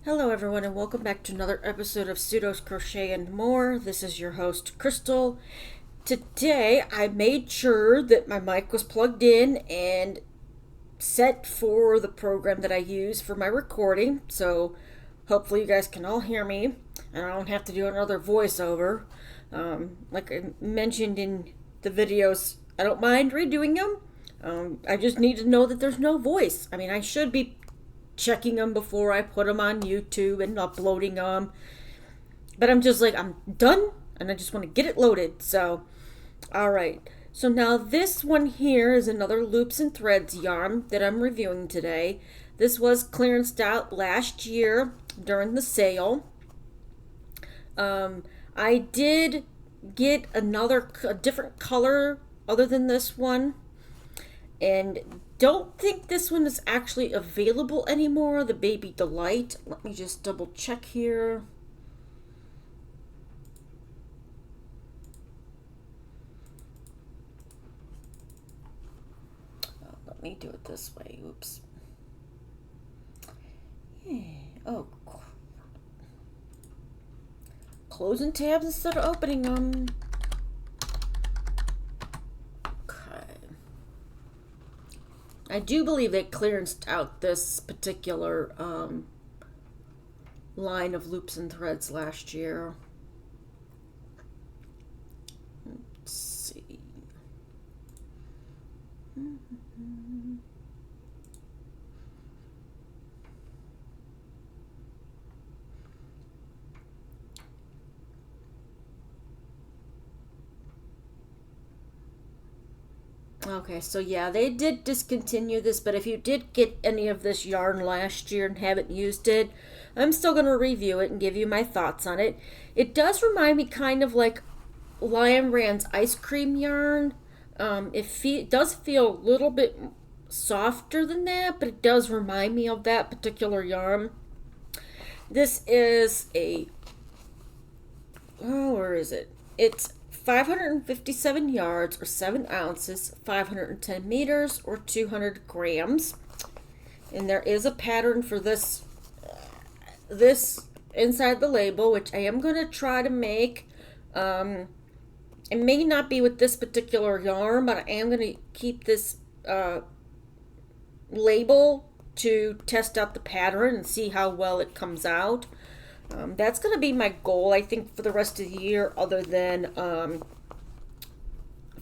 Hello everyone and welcome back to another episode of Pseudos Crochet and More. This is your host Crystal. Today I made sure that my mic was plugged in and set for the program that I use for my recording. So hopefully you guys can all hear me and I don't have to do another voiceover. Like I mentioned in the videos, I don't mind redoing them. I just need to know that there's no voice. I mean, I should be checking them before I put them on YouTube and uploading them. But I'm just like, I'm done and I just want to get it loaded. So, alright. So now this one here is another Loops and Threads yarn that I'm reviewing today. This was clearanced out last year during the sale. I did get a different color other than this one. And don't think this one is actually available anymore, the Baby Delight. Let me just double check here. Let me do it this way. Oops. Yeah. Oh, closing tabs instead of opening them. I do believe they clearanced out this particular line of Loops and Threads last year. Let's see. Okay, so yeah, they did discontinue this, but if you did get any of this yarn last year and haven't used it, I'm still going to review it and give you my thoughts on it. It does remind me kind of like Lion Brand's ice cream yarn. It does feel a little bit softer than that, but it does remind me of that particular yarn. This is where is it? It's 557 yards or 7 ounces, 510 meters or 200 grams. And there is a pattern for this inside the label, which I am going to try to make. It may not be with this particular yarn, but I am going to keep this label to test out the pattern and see how well it comes out. That's going to be my goal, I think, for the rest of the year, other than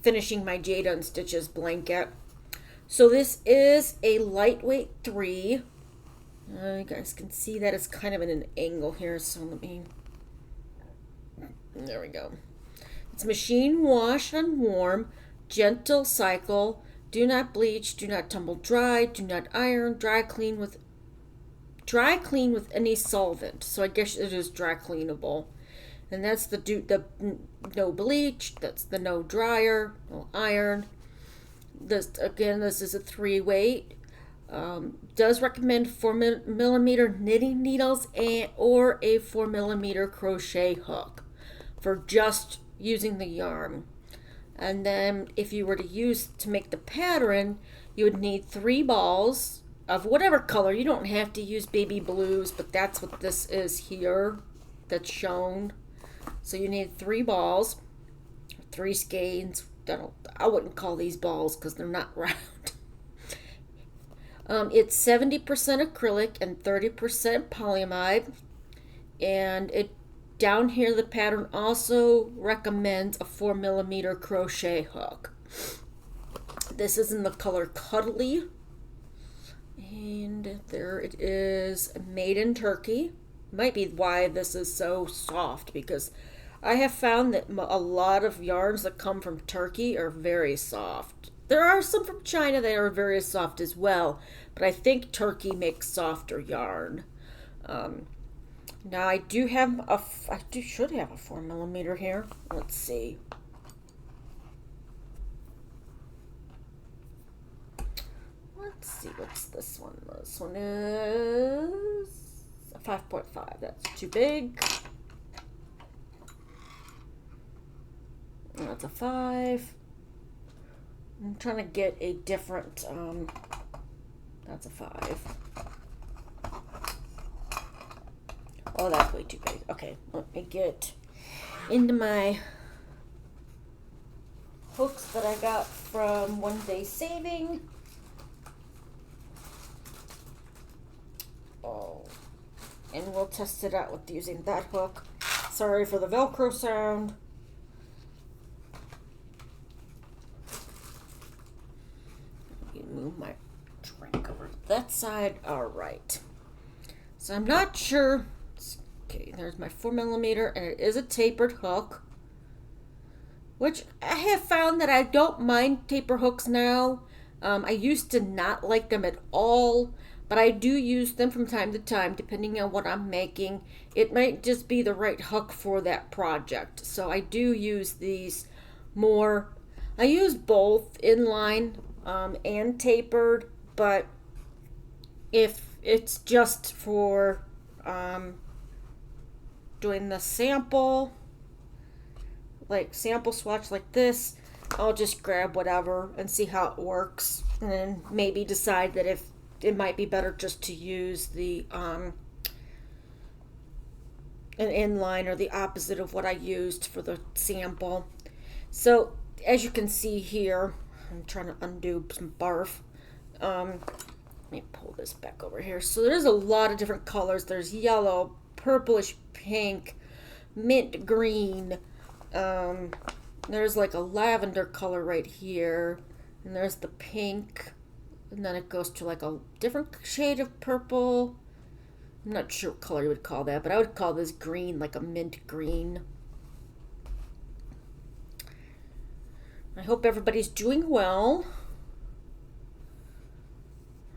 finishing my Jade Unstitches blanket. So this is a lightweight 3. You guys can see that it's kind of in an angle here, so there we go. It's machine wash and warm, gentle cycle, do not bleach, do not tumble dry, do not iron, dry clean with any solvent. So I guess it is dry cleanable. And that's the no bleach, that's the no dryer, no iron. This is a 3 weight. Does recommend 4mm knitting needles or a 4mm crochet hook for just using the yarn. And then if you were to make the pattern, you would need 3 balls of whatever color. You don't have to use baby blues, but that's what this is here that's shown. So you need 3 balls, 3 skeins. I wouldn't call these balls because they're not round. It's 70% acrylic and 30% polyamide. And down here the pattern also recommends a 4mm crochet hook. This is in the color Cuddly. And there it is, made in Turkey. Might be why this is so soft, because I have found that a lot of yarns that come from Turkey are very soft. There are some from China that are very soft as well, but I think Turkey makes softer yarn. Now I should have a 4mm here. Let's see. Let's see, what's this one? This one is a 5.5. That's too big. That's a 5. I'm trying to get a different, that's a 5. Oh, that's way too big. Okay, let me get into my hooks that I got from One Day Saving. Oh, and we'll test it out with using that hook. Sorry for the Velcro sound. Let me move my drink over to that side. All right. So I'm not sure. Okay, there's my 4mm, and it is a tapered hook, which I have found that I don't mind taper hooks now. I used to not like them at all, but I do use them from time to time, depending on what I'm making. It might just be the right hook for that project. So I do use these more. I use both inline and tapered, but if it's just for doing the sample, like sample swatch like this, I'll just grab whatever and see how it works, and then maybe decide that if it might be better just to use the an inline or the opposite of what I used for the sample. So as you can see here, I'm trying to undo some barf. Let me pull this back over here. So there's a lot of different colors. There's yellow, purplish pink, mint green. There's like a lavender color right here, and there's the pink, and then it goes to like a different shade of purple. I'm not sure what color you would call that, but I would call this green, like a mint green. I hope everybody's doing well.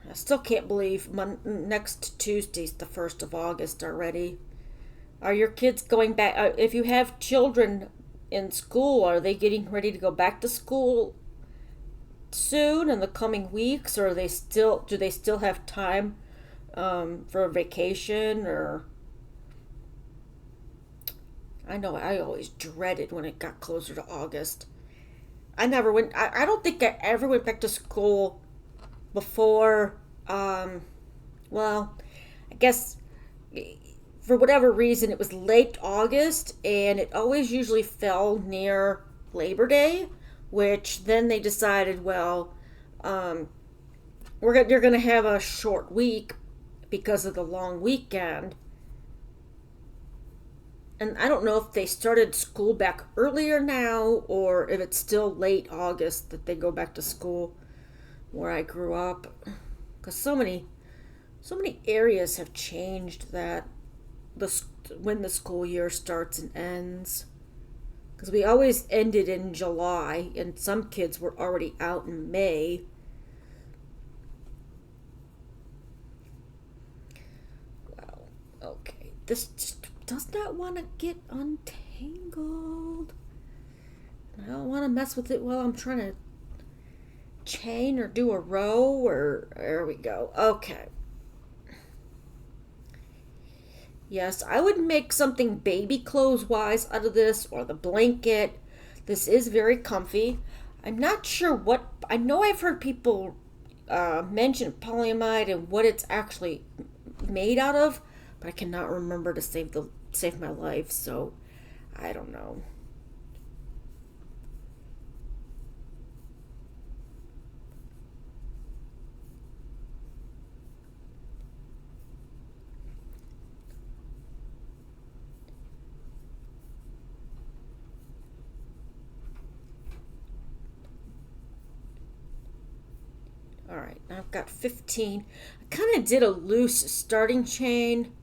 I still can't believe next Tuesday's the 1st of August already. Are your kids going back? If you have children in school, are they getting ready to go back to school soon in the coming weeks, or do they still have time for a vacation? Or I know I always dreaded when it got closer to August. I never went. I don't think I ever went back to school before. Well, I guess for whatever reason it was late August, and it always usually fell near Labor Day, which then they decided, well, you're gonna have a short week because of the long weekend. And I don't know if they started school back earlier now, or if it's still late August that they go back to school where I grew up. Because so many areas have changed that when the school year starts and ends. Because we always ended in July, and some kids were already out in May. Well, okay. This just does not want to get untangled. I don't want to mess with it while I'm trying to chain or do a row, or there we go. Okay. Yes, I would make something baby clothes wise out of this, or the blanket. This is very comfy. I'm not sure what, I know I've heard people mention polyamide and what it's actually made out of, but I cannot remember to save my life, so I don't know. All right, I've got 15. I kind of did a loose starting chain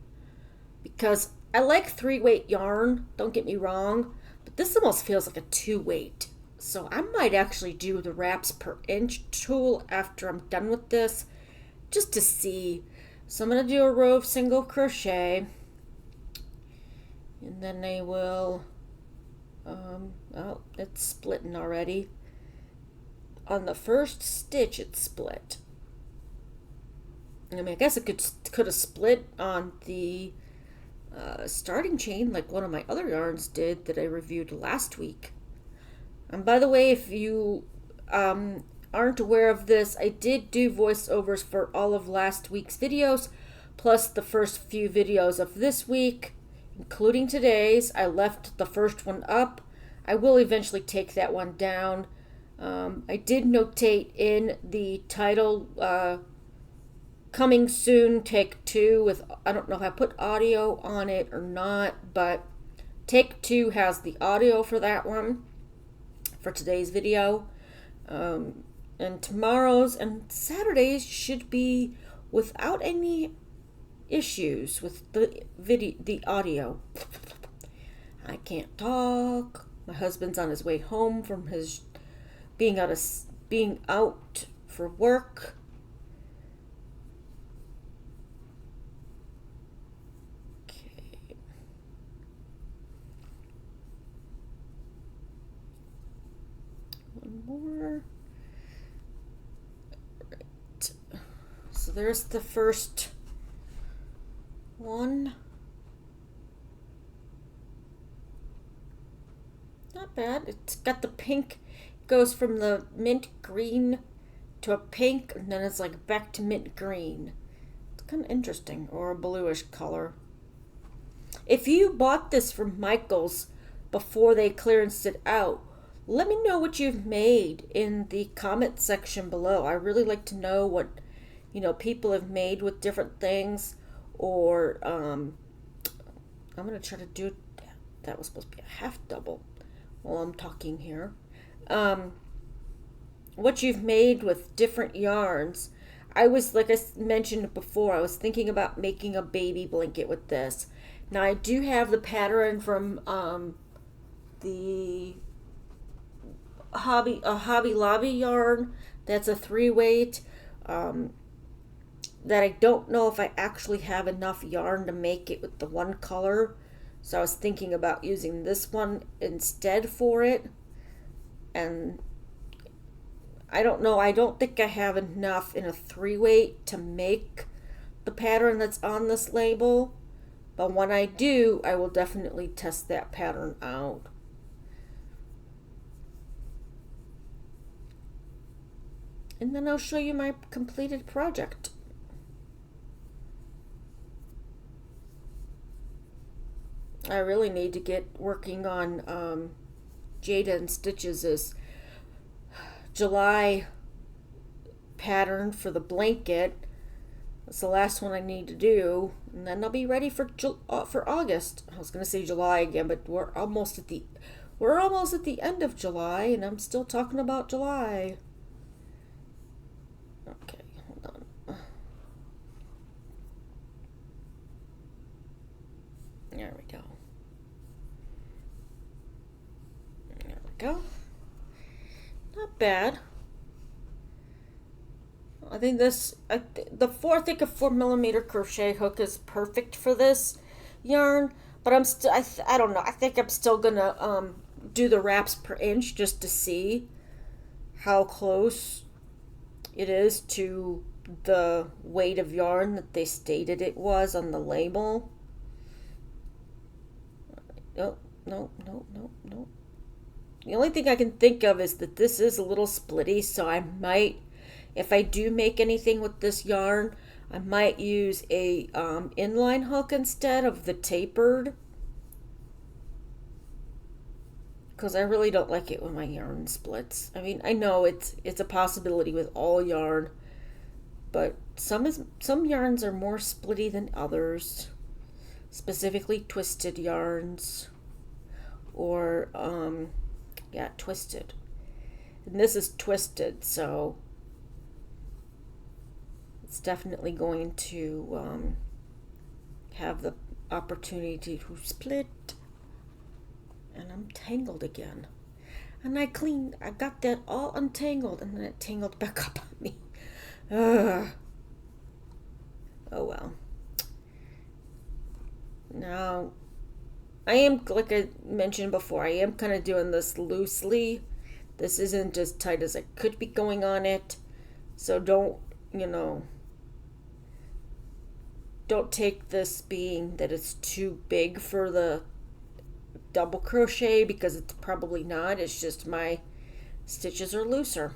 because I like 3-weight yarn, don't get me wrong, but this almost feels like a 2-weight. So I might actually do the wraps per inch tool after I'm done with this, just to see. So I'm going to do a row of single crochet, and then I will, oh, it's splitting already. On the first stitch it split. I mean, I guess it could have split on the starting chain like one of my other yarns did that I reviewed last week. And by the way, if you aren't aware of this, I did do voiceovers for all of last week's videos, plus the first few videos of this week, including today's. I left the first one up. I will eventually take that one down. I did notate in the title, coming soon, take 2 with, I don't know if I put audio on it or not, but take 2 has the audio for that one, for today's video. And tomorrow's and Saturday's should be without any issues with the audio. I can't talk. My husband's on his way home from his being out for work. Okay. One more. Right. So there's the first one. Not bad. It's got the pink, goes from the mint green to a pink, and then it's like back to mint green. It's kind of interesting, or a bluish color. If you bought this from Michael's before they clearanced it out, let me know what you've made in the comment section below. I really like to know what, people have made with different things, or I'm going to try to do, that was supposed to be a half double while I'm talking here. What you've made with different yarns. I was, like I mentioned before, I was thinking about making a baby blanket with this. Now I do have the pattern from the Hobby Lobby yarn. That's a 3-weight. That I don't know if I actually have enough yarn to make it with the one color. So I was thinking about using this one instead for it. And I don't know, I don't think I have enough in a 3-weight to make the pattern that's on this label. But when I do, I will definitely test that pattern out. And then I'll show you my completed project. I really need to get working on Jada and Stitches' July pattern for the blanket. That's the last one I need to do, and then I'll be ready for August. I was going to say July again, but we're almost at the end of July, and I'm still talking about July. Okay, hold on. There we go. There we go. Not bad. I think this, I think a 4mm crochet hook is perfect for this yarn, but I'm still, I don't know, I think I'm still gonna do the wraps per inch just to see how close it is to the weight of yarn that they stated it was on the label. No. The only thing I can think of is that this is a little splitty, so I might, if I do make anything with this yarn, I might use a inline hook instead of the tapered, because I really don't like it when my yarn splits. I mean, I know it's a possibility with all yarn, but some yarns are more splitty than others, specifically twisted yarns, or yeah, twisted. And this is twisted, so it's definitely going to have the opportunity to split. And I'm tangled again. And I got that all untangled, and then it tangled back up on me. Ugh. Oh well. Now, I am, like I mentioned before, I am kind of doing this loosely. This isn't as tight as I could be going on it. So don't take this being that it's too big for the double crochet, because it's probably not. It's just my stitches are looser.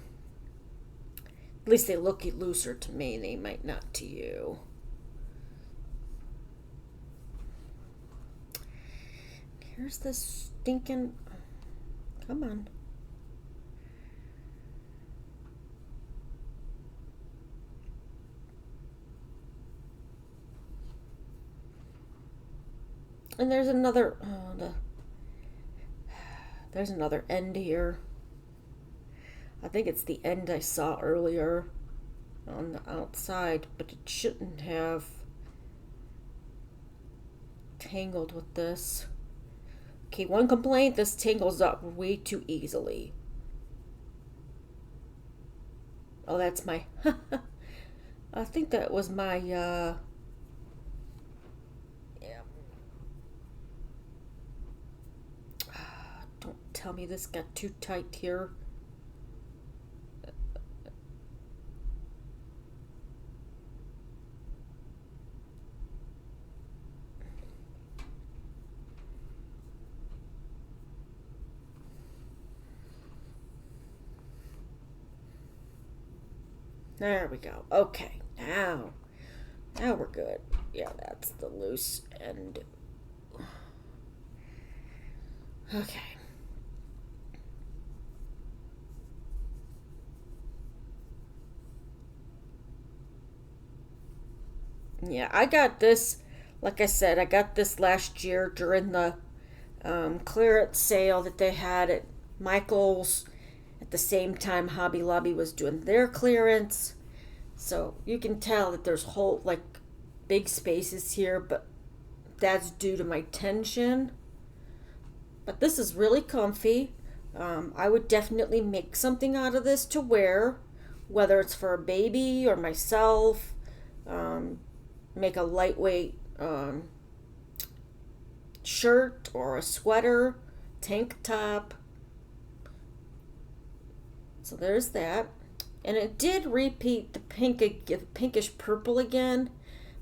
At least they look looser to me. They might not to you. Here's this stinking... Come on. And there's another... there's another end here. I think it's the end I saw earlier on the outside, but it shouldn't have tangled with this. Okay, one complaint, this tangles up way too easily. Oh, that's my... I think that was my, yeah. Don't tell me this got too tight here. There we go. Okay, now we're good. Yeah, that's the loose end. Okay. Yeah, I got this, like I said, I got this last year during the clearance sale that they had at Michael's at the same time Hobby Lobby was doing their clearance. So you can tell that there's whole, like, big spaces here, but that's due to my tension. But this is really comfy. I would definitely make something out of this to wear, whether it's for a baby or myself. Make a lightweight shirt or a sweater, tank top. So there's that. And it did repeat the pinkish purple again,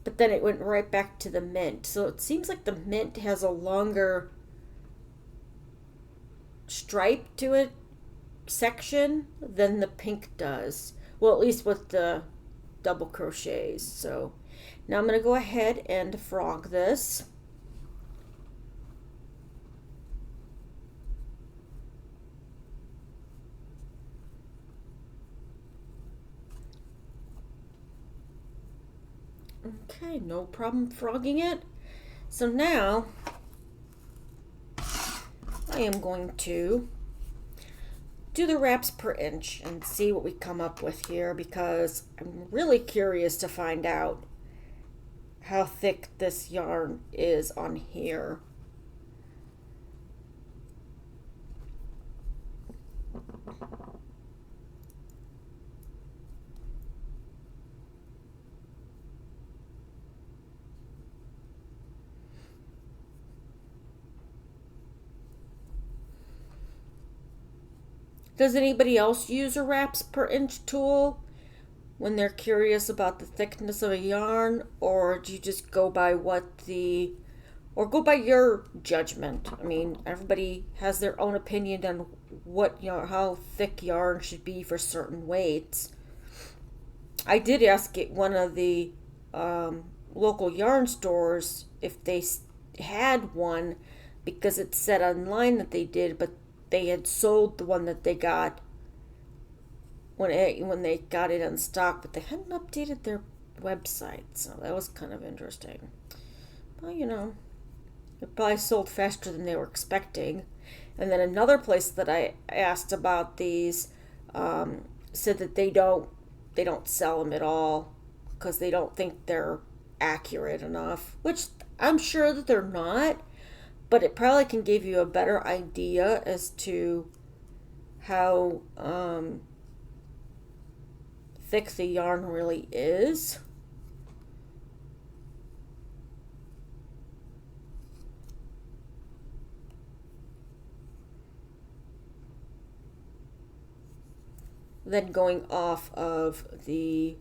but then it went right back to the mint. So it seems like the mint has a longer stripe to it section than the pink does. Well, at least with the double crochets. So now I'm going to go ahead and frog this. Okay, no problem frogging it. So now I am going to do the wraps per inch and see what we come up with here, because I'm really curious to find out how thick this yarn is on here. Does anybody else use a wraps per inch tool when they're curious about the thickness of a yarn, or do you just go by go by your judgment? I mean, everybody has their own opinion on how thick yarn should be for certain weights. I did ask at one of the local yarn stores if they had one, because it said online that they did, but they had sold the one that they got when they got it in stock, but they hadn't updated their website, so that was kind of interesting. Well, it probably sold faster than they were expecting. And then another place that I asked about these said that they don't sell them at all because they don't think they're accurate enough, which I'm sure that they're not. But it probably can give you a better idea as to how thick the yarn really is. Then going off of the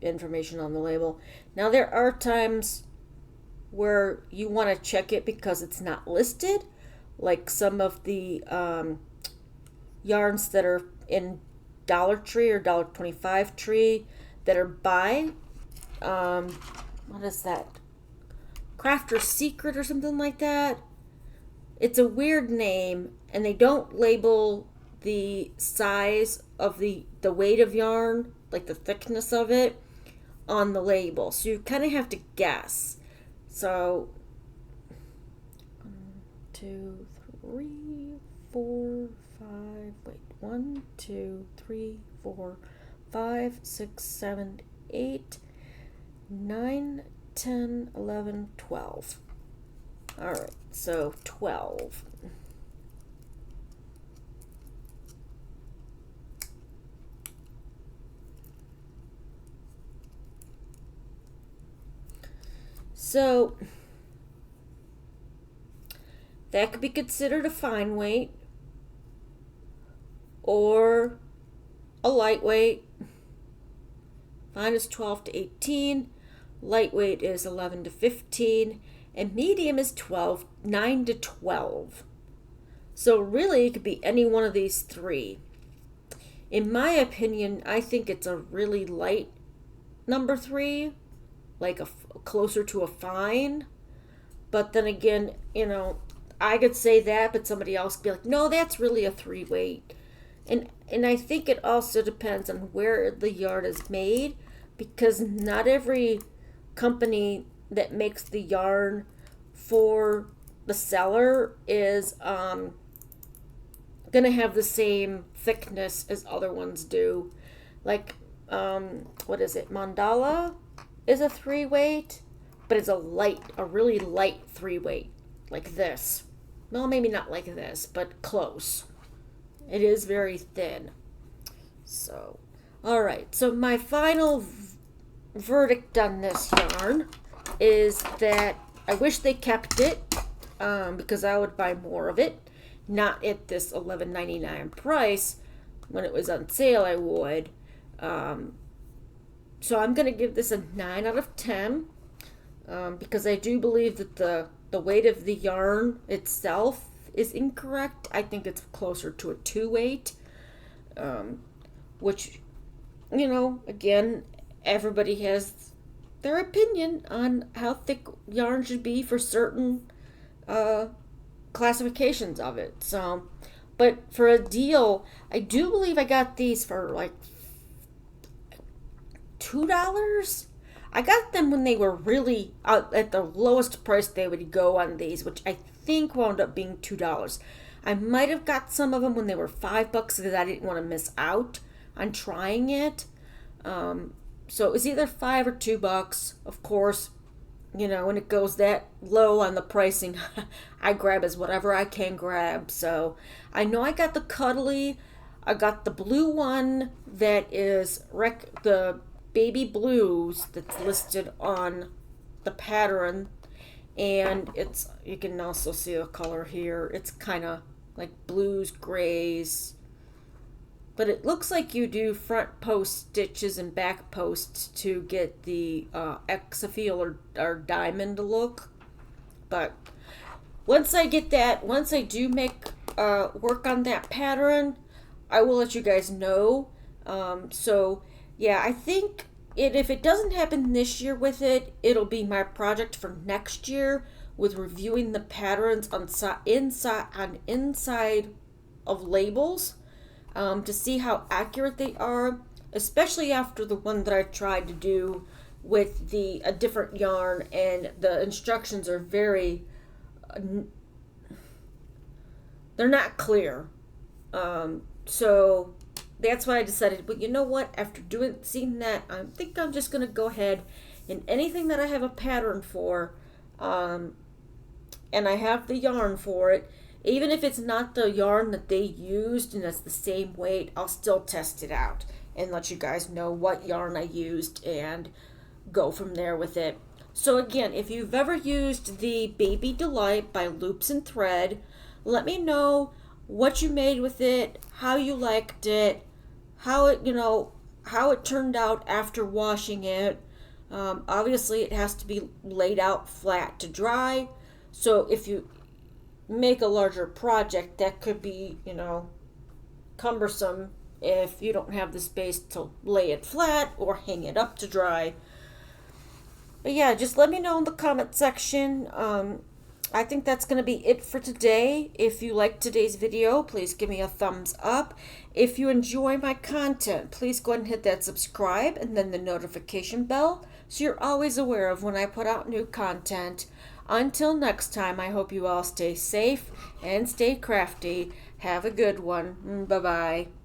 information on the label. Now there are times where you want to check it because it's not listed, like some of the yarns that are in Dollar Tree or $1.25 Tree that are by what is that, Crafter's Secret or something like that. it's a weird name, and they don't label the size of the weight of yarn, like the thickness of it, on the label. So you kind of have to guess. So 2, 3, 4, 5. Wait, 1, 2, 3, 4, 5, 6, 7, 8, 9, 10, 11, 12. All right, so 12. So that could be considered a fine weight or a lightweight. Fine is 12 to 18, lightweight is 11 to 15, and medium is 9 to 12. So really it could be any one of these three. In my opinion, I think it's a really light number 3, like closer to a fine. But then again, I could say that, but somebody else could be like, no, that's really a 3 weight. And I think it also depends on where the yarn is made, because not every company that makes the yarn for the seller is going to have the same thickness as other ones do. Like, what is it? Mandala is a 3 weight, but it's a really light 3 weight, like this. Well, maybe not like this, but close. It is very thin. So, all right. So my final verdict on this yarn is that I wish they kept it, because I would buy more of it. Not at this $11.99 price. When it was on sale, I would. So I'm going to give this a 9 out of 10, because I do believe that the weight of the yarn itself is incorrect. I think it's closer to a 2 weight, which, again, everybody has their opinion on how thick yarn should be for certain classifications of it. So, but for a deal, I do believe I got these for like $2. I got them when they were really at the lowest price they would go on these, which I think wound up being $2. I might have got some of them when they were $5 because I didn't want to miss out on trying it. So it was either $5 or $2. Of course, when it goes that low on the pricing, I grab as whatever I can grab. So I know I got the cuddly. I got the blue one that is the baby blues that's listed on the pattern, and you can also see a color here. It's kind of like blues, grays, but it looks like you do front post stitches and back posts to get the exafil or diamond look. But once I do make work on that pattern, I will let you guys know. So yeah, I think if it doesn't happen this year with it, it'll be my project for next year with reviewing the patterns on inside of labels, to see how accurate they are, especially after the one that I tried to do with a different yarn, and the instructions are they're not clear. So that's why I decided, but you know what, after seeing that, I think I'm just going to go ahead and anything that I have a pattern for, and I have the yarn for it, even if it's not the yarn that they used and it's the same weight, I'll still test it out and let you guys know what yarn I used and go from there with it. So again, if you've ever used the Baby Delight by Loops and Thread, let me know what you made with it, how you liked it, how it turned out after washing it. Obviously it has to be laid out flat to dry. So if you make a larger project, that could be, cumbersome if you don't have the space to lay it flat or hang it up to dry. But yeah, just let me know in the comment section. I think that's going to be it for today. If you liked today's video, please give me a thumbs up. If you enjoy my content, please go ahead and hit that subscribe and then the notification bell so you're always aware of when I put out new content. Until next time, I hope you all stay safe and stay crafty. Have a good one. Bye-bye.